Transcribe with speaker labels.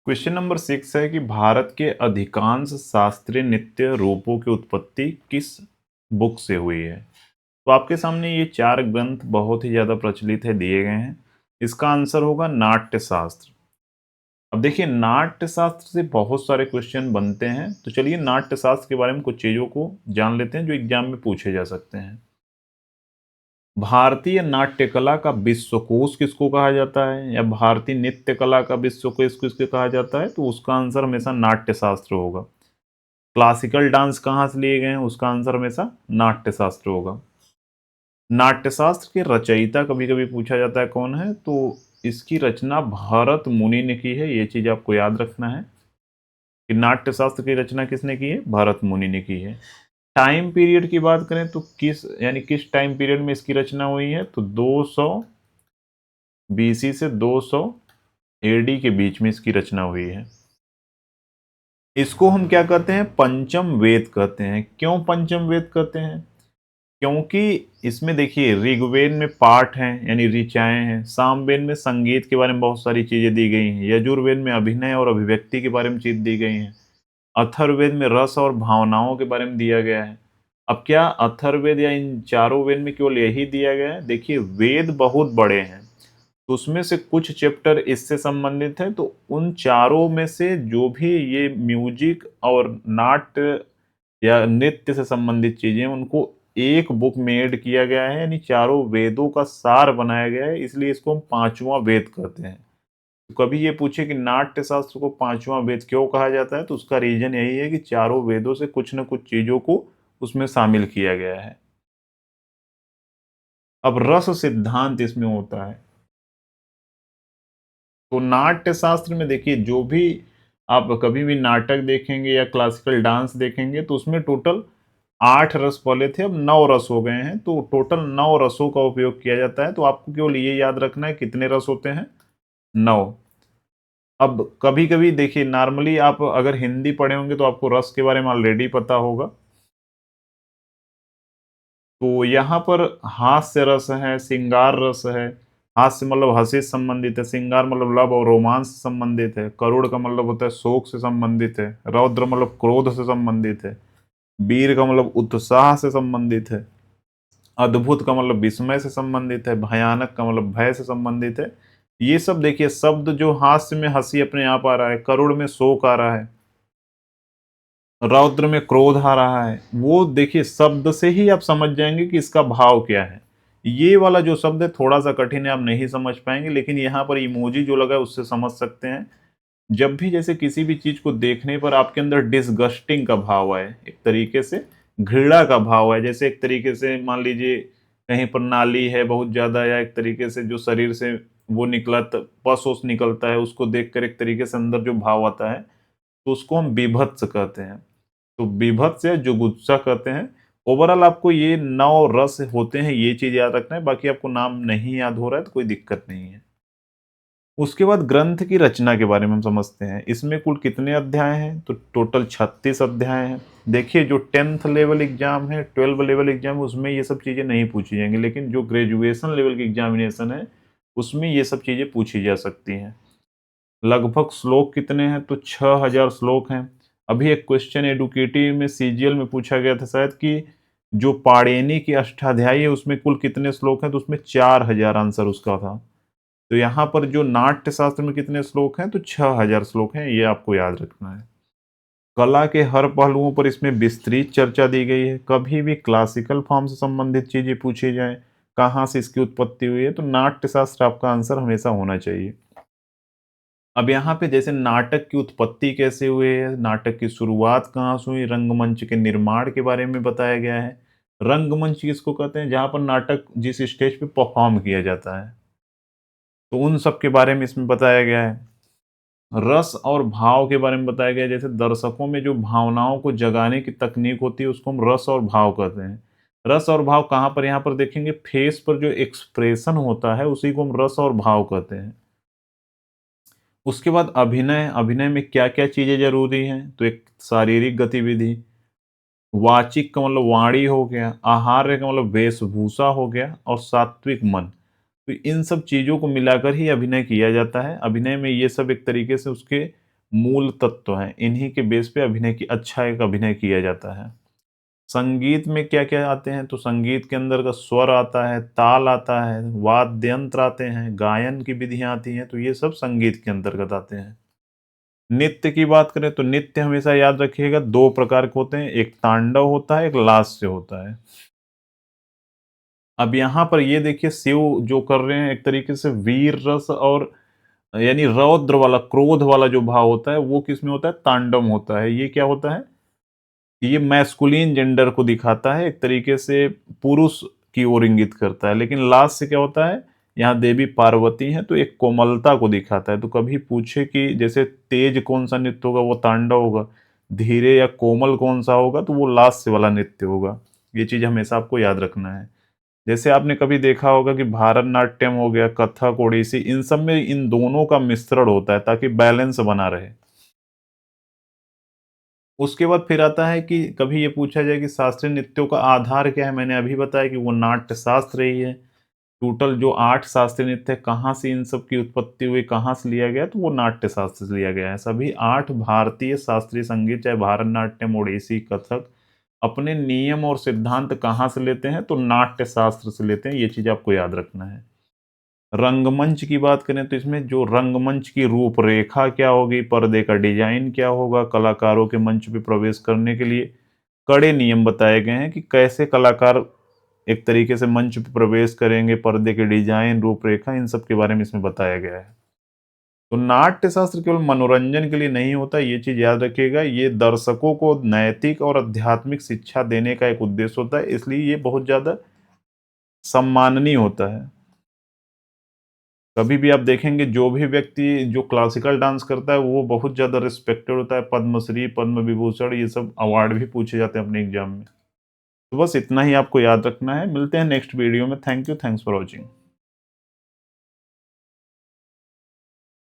Speaker 1: Question number 6 है कि भारत के अधिकांश शास्त्रीय नृत्य रूपों की उत्पत्ति किस बुक से हुई है। तो आपके सामने ये चार ग्रंथ बहुत ही ज्यादा प्रचलित है, दिए गए हैं। इसका आंसर होगा नाट्य शास्त्र। अब देखिए, नाट्य शास्त्र से बहुत सारे क्वेश्चन बनते हैं, तो चलिए नाट्य शास्त्र के बारे में कुछ चीजों को जान लेते हैं जो एग्जाम में पूछे जा सकते हैं। भारतीय नाट्य कला का विश्वकोश किसको कहा जाता है, या भारतीय नृत्य कला का विश्वकोश किसको कहा जाता है, तो उसका आंसर हमेशा नाट्य शास्त्र होगा। क्लासिकल डांस कहाँ से लिए गए हैं, उसका आंसर हमेशा नाट्य शास्त्र होगा। नाट्यशास्त्र के रचयिता कभी कभी पूछा जाता है कौन है, तो इसकी रचना भरत मुनि ने की है। ये चीज आपको याद रखना है कि नाट्यशास्त्र की रचना किसने की है, भरत मुनि ने की है। टाइम पीरियड की बात करें तो किस टाइम पीरियड में इसकी रचना हुई है, तो 200 बीसी से 200 एडी के बीच में इसकी रचना हुई है। इसको हम क्या कहते हैं, पंचम वेद कहते हैं। क्यों पंचम वेद कहते हैं, क्योंकि इसमें देखिए ऋग्वेद में पाठ हैं यानी ऋचाएं हैं, सामवेद में संगीत के बारे में बहुत सारी चीजें दी गई हैं, यजुर्वेद में अभिनय और अभिव्यक्ति के बारे में चीज दी गई हैं, अथर्ववेद में रस और भावनाओं के बारे में दिया गया है। अब क्या अथर्ववेद या इन चारों वेद में केवल यही दिया गया है? देखिए वेद बहुत बड़े हैं, तो उसमें से कुछ चैप्टर इससे संबंधित है, तो उन चारों में से जो भी ये म्यूजिक और नाट्य या नृत्य से संबंधित चीजें उनको एक बुक में ऐड किया गया है, यानी चारों वेदों का सार बनाया गया है, इसलिए इसको हम पांचवा वेद कहते हैं। तो कभी ये पूछे कि नाट्य शास्त्र को पांचवा वेद क्यों कहा जाता है, तो उसका रीजन यही है कि चारों वेदों से कुछ न कुछ चीजों को उसमें शामिल किया गया है। अब रस सिद्धांत इसमें होता है, तो नाट्य शास्त्र में देखिए जो भी आप कभी भी नाटक देखेंगे या क्लासिकल डांस देखेंगे तो उसमें टोटल 8 रस पहले थे, अब 9 रस हो गए हैं, तो टोटल 9 रसों का उपयोग किया जाता है। तो आपको केवल ये याद रखना है कितने रस होते हैं, 9। अब कभी कभी देखिए नॉर्मली आप अगर हिंदी पढ़े होंगे तो आपको रस के बारे में ऑलरेडी पता होगा। तो यहाँ पर हास्य रस है, श्रृंगार रस है। हास्य मतलब हंसी से संबंधित है, श्रृंगार मतलब लव और रोमांस से संबंधित है, करुण का मतलब होता है शोक से संबंधित है, रौद्र मतलब क्रोध से संबंधित है, वीर का मतलब उत्साह से संबंधित है, अद्भुत का मतलब विस्मय से संबंधित है, भयानक का मतलब भय से संबंधित है। ये सब देखिए शब्द जो हास्य में हंसी अपने आप आ रहा है, करुण में शोक आ रहा है, रौद्र में क्रोध आ रहा है, वो देखिए शब्द से ही आप समझ जाएंगे कि इसका भाव क्या है। ये वाला जो शब्द है थोड़ा सा कठिन है, आप नहीं समझ पाएंगे, लेकिन यहाँ पर इमोजी जो लगा है उससे समझ सकते हैं। जब भी जैसे किसी भी चीज को देखने पर आपके अंदर डिसगस्टिंग का भाव आए, एक तरीके से घृणा का भाव है, जैसे एक तरीके से मान लीजिए कहीं पर नाली है बहुत ज्यादा, या एक तरीके से जो शरीर से वो निकला पस ओस निकलता है, उसको देखकर एक तरीके से अंदर जो भाव आता है, तो उसको हम बीभत्स कहते हैं। तो बीभत्स या जुगुप्सा कहते हैं। ओवरऑल आपको ये 9 रस होते हैं, ये चीज याद रखना है। बाकी आपको नाम नहीं याद हो रहा है तो कोई दिक्कत नहीं है। उसके बाद ग्रंथ की रचना के बारे में हम समझते हैं। इसमें कुल कितने अध्याय हैं, तो टोटल 36 अध्याय हैं। देखिए जो 10th लेवल एग्जाम है, 12 लेवल एग्जाम है, उसमें ये सब चीज़ें नहीं पूछी जाएंगी, लेकिन जो ग्रेजुएशन लेवल की एग्जामिनेशन है उसमें ये सब चीज़ें पूछी जा सकती हैं। लगभग श्लोक कितने हैं, तो 6000 श्लोक हैं। अभी एक क्वेश्चन एडुकेटिव में सीजीएल में पूछा गया था शायद कि जो पाणिनि की अष्टाध्यायी है उसमें कुल कितने श्लोक हैं, तो उसमें 4000 आंसर उसका था। तो यहाँ पर जो नाट्य शास्त्र में कितने श्लोक हैं, तो 6000 श्लोक हैं, ये आपको याद रखना है। कला के हर पहलुओं पर इसमें विस्तृत चर्चा दी गई है। कभी भी क्लासिकल फॉर्म से संबंधित चीजें पूछी जाए, कहाँ से इसकी उत्पत्ति हुई है, तो नाट्य शास्त्र आपका आंसर हमेशा होना चाहिए। अब यहाँ पे जैसे नाटक की उत्पत्ति कैसे हुई है, नाटक की शुरुआत कहाँ से हुई, रंगमंच के निर्माण के बारे में बताया गया है। रंगमंच किसको कहते हैं, जहाँ पर नाटक जिस स्टेज पे परफॉर्म किया जाता है, तो उन सब के बारे में इसमें बताया गया है। रस और भाव के बारे में बताया गया है, जैसे दर्शकों में जो भावनाओं को जगाने की तकनीक होती है उसको हम रस और भाव कहते हैं। रस और भाव कहाँ पर, यहाँ पर देखेंगे फेस पर जो एक्सप्रेशन होता है उसी को हम रस और भाव कहते हैं। उसके बाद अभिनय, अभिनय में क्या क्या चीजें जरूरी हैं, तो एक शारीरिक गतिविधि, वाचिक का मतलब वाणी हो गया, आहार्य का मतलब वेशभूषा हो गया, और सात्विक मन। तो इन सब चीजों को मिलाकर ही अभिनय किया जाता है। अभिनय में ये सब एक तरीके से उसके मूल तत्व हैं, इन्हीं के बेस पे अभिनय की अच्छा एक अभिनय किया जाता है। संगीत में क्या-क्या आते हैं? तो संगीत के अंदर का स्वर आता है, ताल आता है, वाद्य यंत्र आते हैं, गायन की विधियाँ आती हैं, तो ये सब संगीत के अंतर्गत आते हैं। नृत्य की बात करें तो नृत्य हमेशा याद रखिएगा 2 प्रकार के होते हैं, एक तांडव होता है, एक लास्य होता है। अब यहाँ पर ये देखिए शिव जो कर रहे हैं एक तरीके से वीर रस और यानी रौद्र वाला, क्रोध वाला जो भाव होता है, वो किसमें होता है? तांडव में होता है। ये क्या होता है? ये मैस्कुलिन जेंडर को दिखाता है, एक तरीके से पुरुष की ओर इंगित करता है। लेकिन लास्ट से क्या होता है? यहाँ देवी पार्वती हैं, तो एक कोमलता को दिखाता है। तो कभी पूछे कि जैसे तेज कौन-सा नृत्य होगा, वो तांडव होगा। धीरे या कोमल कौन-सा होगा, तो वो लास्य वाला नृत्य होगा। ये चीज़ हमेशा आपको याद रखना है। जैसे आपने कभी देखा होगा कि भारतनाट्यम हो गया, कथक, ओडिसी, इन सब में इन दोनों का मिश्रण होता है ताकि बैलेंस बना रहे। उसके बाद फिर आता है कि कभी ये पूछा जाए कि शास्त्रीय नृत्यों का आधार क्या है? मैंने अभी बताया कि वो नाट्य शास्त्र ही है। टोटल जो 8 शास्त्रीय नृत्य है, कहाँ से इन सब की उत्पत्ति हुई, कहाँ से लिया गया? तो वो नाट्य शास्त्र से लिया गया है। सभी 8 भारतीय शास्त्रीय संगीत, चाहे भारतनाट्यम, ओडिसी, कथक, अपने नियम और सिद्धांत कहाँ से लेते हैं? तो नाट्य शास्त्र से लेते हैं। ये चीज़ आपको याद रखना है। रंगमंच की बात करें तो इसमें जो रंगमंच की रूपरेखा क्या होगी, पर्दे का डिजाइन क्या होगा, कलाकारों के मंच पे प्रवेश करने के लिए कड़े नियम बताए गए हैं कि कैसे कलाकार एक तरीके से मंच पे प्रवेश करेंगे, पर्दे के डिजाइन, रूपरेखा, इन सब के बारे में इसमें बताया गया है। तो नाट्य शास्त्र केवल मनोरंजन के लिए नहीं होता, ये चीज याद रखिएगा। ये दर्शकों को नैतिक और आध्यात्मिक शिक्षा देने का एक उद्देश्य होता है, इसलिए ये बहुत ज्यादा सम्माननीय होता है। कभी भी आप देखेंगे जो भी व्यक्ति जो क्लासिकल डांस करता है वो बहुत ज़्यादा रिस्पेक्टेड होता है, पद्मश्री, पद्म विभूषण, ये सब अवार्ड भी पूछे जाते हैं अपने एग्जाम में। तो बस इतना ही आपको याद रखना है। मिलते हैं नेक्स्ट वीडियो में। Thank you, thanks for watching.